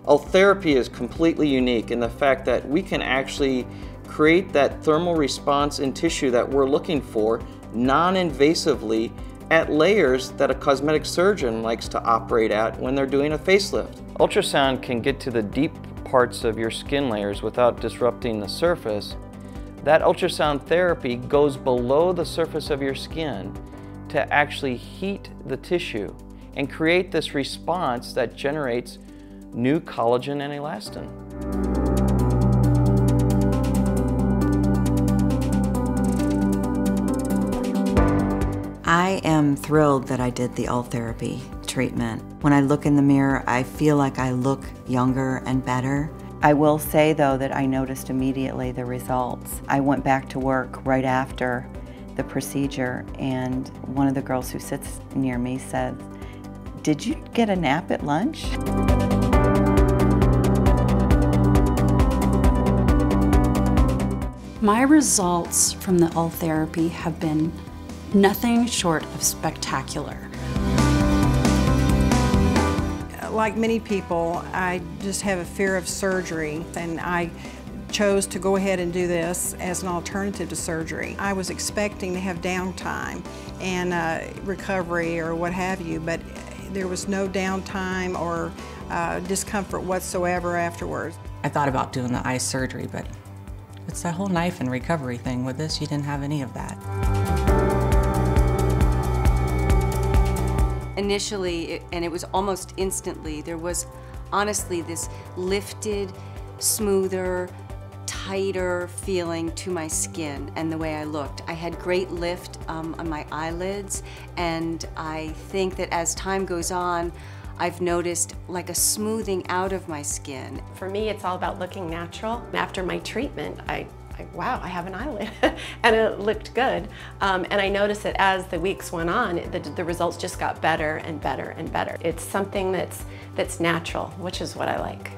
Ultherapy is completely unique in the fact that we can actually create that thermal response in tissue that we're looking for non-invasively at layers that a cosmetic surgeon likes to operate at when they're doing a facelift. Ultrasound can get to the deep parts of your skin layers without disrupting the surface. That ultrasound therapy goes below the surface of your skin to actually heat the tissue and create this response that generates new collagen and elastin. I am thrilled that I did the Ultherapy treatment. When I look in the mirror, I feel like I look younger and better. I will say though that I noticed immediately the results. I went back to work right after the procedure, and one of the girls who sits near me said, "Did you get a nap at lunch?" My results from the Ultherapy have been nothing short of spectacular. Like many people, I just have a fear of surgery, and I chose to go ahead and do this as an alternative to surgery. I was expecting to have downtime and recovery or what have you, but there was no downtime or discomfort whatsoever afterwards. I thought about doing the eye surgery, but it's that whole knife and recovery thing. With this, you didn't have any of that. Initially, and it was almost instantly, there was honestly this lifted, smoother, tighter feeling to my skin and the way I looked. I had great lift on my eyelids, and I think that as time goes on, I've noticed like a smoothing out of my skin. For me, it's all about looking natural. After my treatment, wow, I have an eyelid, and it looked good. And I noticed that as the weeks went on, the results just got better and better and better. It's something that's natural, which is what I like.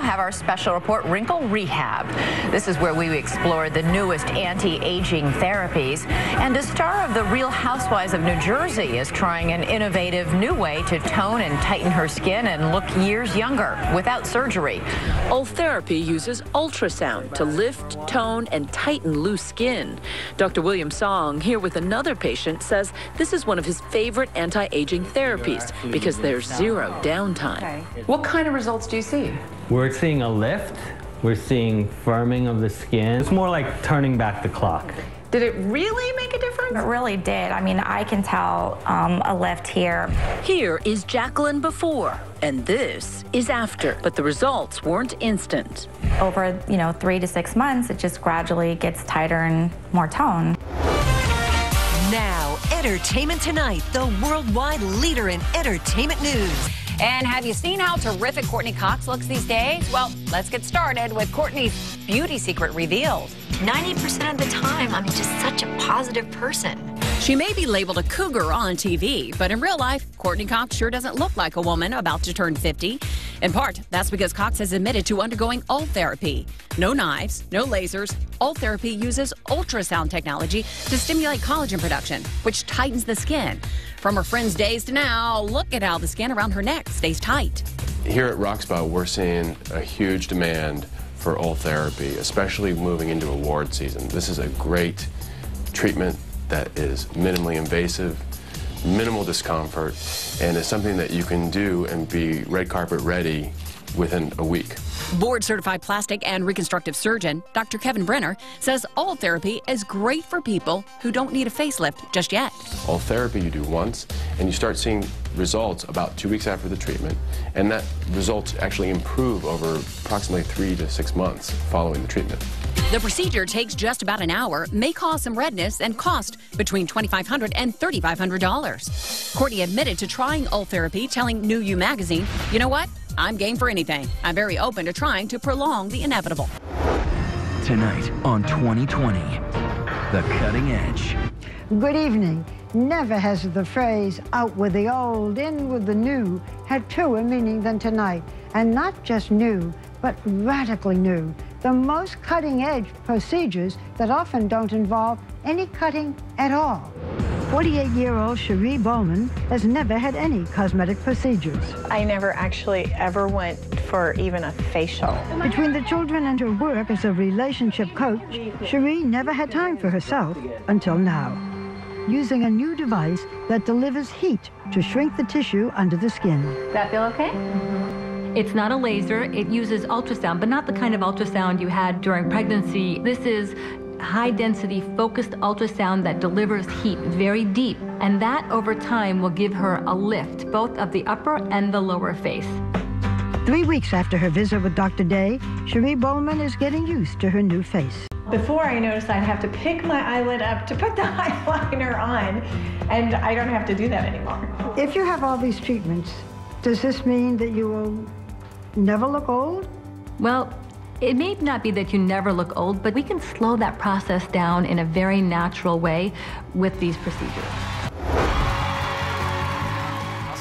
have our special report, Wrinkle Rehab. This is where we explore the newest anti-aging therapies. And a star of the Real Housewives of New Jersey is trying an innovative new way to tone and tighten her skin and look years younger without surgery. Ulthera See uses ultrasound to lift, tone, and tighten loose skin. Dr. William Song, here with another patient, says this is one of his favorite anti-aging therapies because there's zero downtime. What kind of results do you see? We're seeing a lift. We're seeing firming of the skin. It's more like turning back the clock. Did it really make a difference? It really did. I mean, I can tell a lift here. Here is Jacqueline before, and this is after. But the results weren't instant. Over, 3 to 6 months, it just gradually gets tighter and more tone. Now, Entertainment Tonight, the worldwide leader in entertainment news. And have you seen how terrific Courtney Cox looks these days? Well, let's get started with Courtney's beauty secret revealed. 90% of the time, I'm just such a positive person. She may be labeled a cougar on TV, but in real life, Courtney Cox sure doesn't look like a woman about to turn 50. In part, that's because Cox has admitted to undergoing Ultherapy. No knives, no lasers. Ultherapy uses ultrasound technology to stimulate collagen production, which tightens the skin. From her friend's days to now, look at how the skin around her neck stays tight. Here at Roxpo, we're seeing a huge demand for Ultherapy, especially moving into award season. This is a great treatment that is minimally invasive, minimal discomfort, and is something that you can do and be red carpet ready within a week. Board-certified plastic and reconstructive surgeon Dr. Kevin Brenner says Ultherapy is great for people who don't need a facelift just yet. Ultherapy you do once, and you start seeing results about 2 weeks after the treatment, and that results actually improve over approximately 3 to 6 months following the treatment. The procedure takes just about an hour, may cause some redness, and cost between $2,500 and $3,500. Courtney admitted to trying Ultherapy, telling New You magazine, "You know what? I'm game for anything. I'm very open to trying to prolong the inevitable." Tonight on 2020, The Cutting Edge. Good evening. Never has the phrase out with the old, in with the new had truer meaning than tonight. And not just new, but radically new. The most cutting-edge procedures that often don't involve any cutting at all. 48-year-old Cherie Bowman has never had any cosmetic procedures. I never actually ever went for even a facial. Between the children and her work as a relationship coach, Cherie never had time for herself until now. Using a new device that delivers heat to shrink the tissue under the skin. Does that feel okay? It's not a laser. It uses ultrasound, but not the kind of ultrasound you had during pregnancy. This is high-density focused ultrasound that delivers heat very deep, and that over time will give her a lift, both of the upper and the lower face. 3 weeks after her visit with Dr. Day, Cherie Bowman is getting used to her new face. Before, I noticed I'd have to pick my eyelid up to put the eyeliner on, and I don't have to do that anymore. If you have all these treatments, does this mean that you will never look old? Well, it may not be that you never look old, but we can slow that process down in a very natural way with these procedures.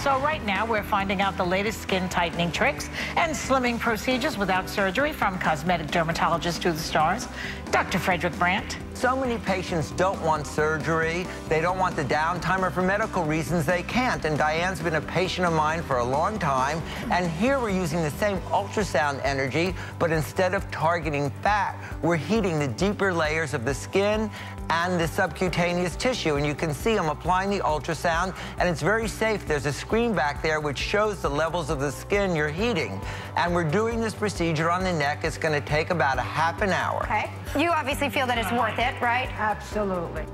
So right now, we're finding out the latest skin tightening tricks and slimming procedures without surgery from cosmetic dermatologists to the stars. Dr. Frederick Brandt. So many patients don't want surgery, they don't want the downtime, or for medical reasons they can't. And Diane's been a patient of mine for a long time, and here we're using the same ultrasound energy, but instead of targeting fat, we're heating the deeper layers of the skin and the subcutaneous tissue. And you can see I'm applying the ultrasound, and it's very safe. There's a screen back there which shows the levels of the skin you're heating. And we're doing this procedure on the neck. It's going to take about a half an hour. Okay. You obviously feel that it's worth it, right? Absolutely.